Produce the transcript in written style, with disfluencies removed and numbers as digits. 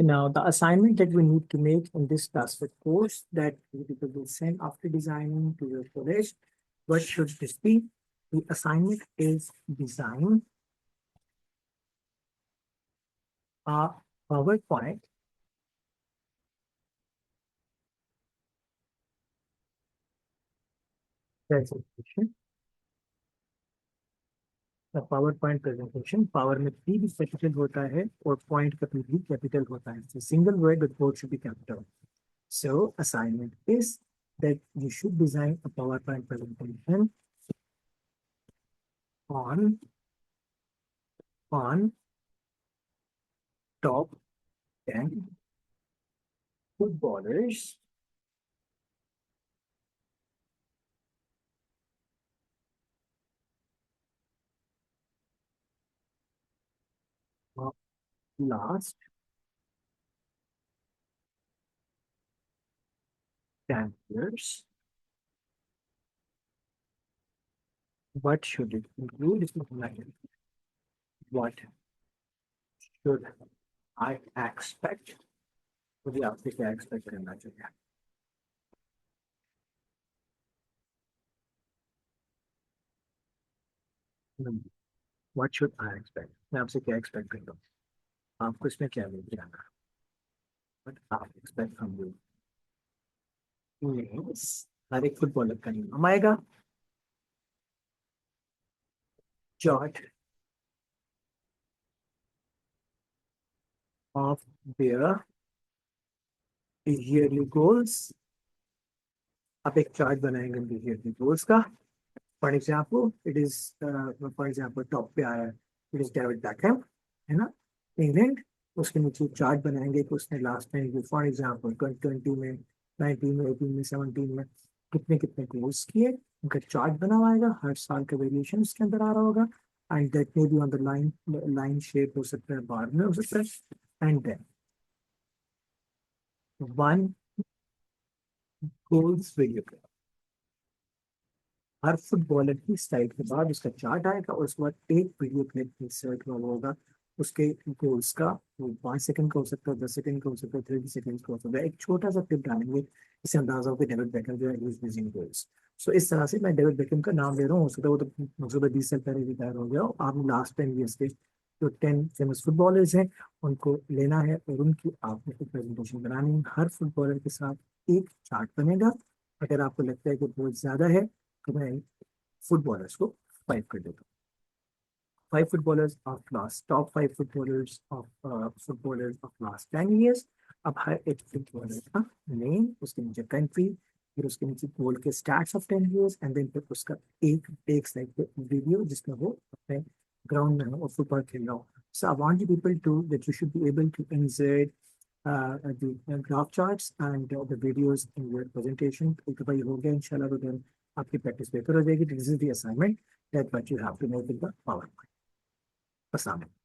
Now, the assignment that we need to make in this classwork course that you people will send after designing to your college, what should this be? The assignment is design a PowerPoint presentation. The PowerPoint presentation, power में P भी capital होता है और point का P भी capital होता है. It's a single word, but both should be capital. So assignment is that you should design a PowerPoint presentation on top 10 footballers of last 10 years. What should it include? What should I expect? मुझे आपसे क्या expect करना चाहिए? What should I expect? मैं आपसे क्या expect करता हूँ? आपको इसमें क्या लेके आना? What I expect from you? Yes. हर एक फुटबॉलर का नाम आएगा. Chart of their yearly goals. आप एक चार्ट बनाएंगे उनके yearly goals का. For example, it is for example top पे आया है, it is David Beckham, है ना, इंग्लैंड. उसके नीचे चार्ट बनाएंगे कि उसने लास्ट टाइम फॉर एग्जाम्पल 2020 में, 19 में, 18 में, 17 में कितने कितने गोल्स किए, उनका चार्ट बना हुआ आएगा. हर साल का वेरिएशन उसके अंदर आ रहा होगा. And that may be on the line shape हो सकता है, बार में हो सकता है. And then one goals video, हर फुटबॉलर की स्लाइड के बाद उसका चार्ट आएगा और उसके बाद एक वीडियो क्लिप इंसर्ट हुआ होगा उसके गोल्स का. वो 5 सेकंड का हो सकता है, 10 सेकंड का हो सकता है, 30 सेकंड का हो सकता है. एक छोटा सा क्लिप डालेंगे, इससे अंदाजा हो कि डेविड बेकहम जो है यूजिंग गोल्स. सो इस तरह से मैं डेविड बेकहम का नाम ले रहा हूँ. हो सकता है वो तो 20 साल पहले रिटायर हो गया हो. आप लास्ट 10 years के जो 10 फेमस फुटबॉलर्स हैं उनको लेना है और उनकी आपने एक प्रेजेंटेशन बनानी है. हर फुटबॉलर के साथ एक चार्ट बनेगा. अगर आपको लगता है कि बहुत ज्यादा है तो मैं फुटबॉलर्स को 5 कर देता हूँ. 5 footballers of last top 5 footballers of last 10 years. अब हर एक फुटबॉलर का नेम, उसके नीचे कंट्री, फिर उसके नीचे गोल के stats of 10 years and then फिर उसका एक साइड पे वीडियो जिसमें वो अपने ग्राउंड में हो और फुटबॉल खेल रहा हो. So I want you people to that you should be able to insert the graph charts and the videos in your presentation. एक दफा ये हो गया इंशाल्लाह तो then आपकी प्रैक्टिस बेहतर हो जाएगी. This is the assignment that what you have to make in the PowerPoint. अस्सलाम वालेकुम.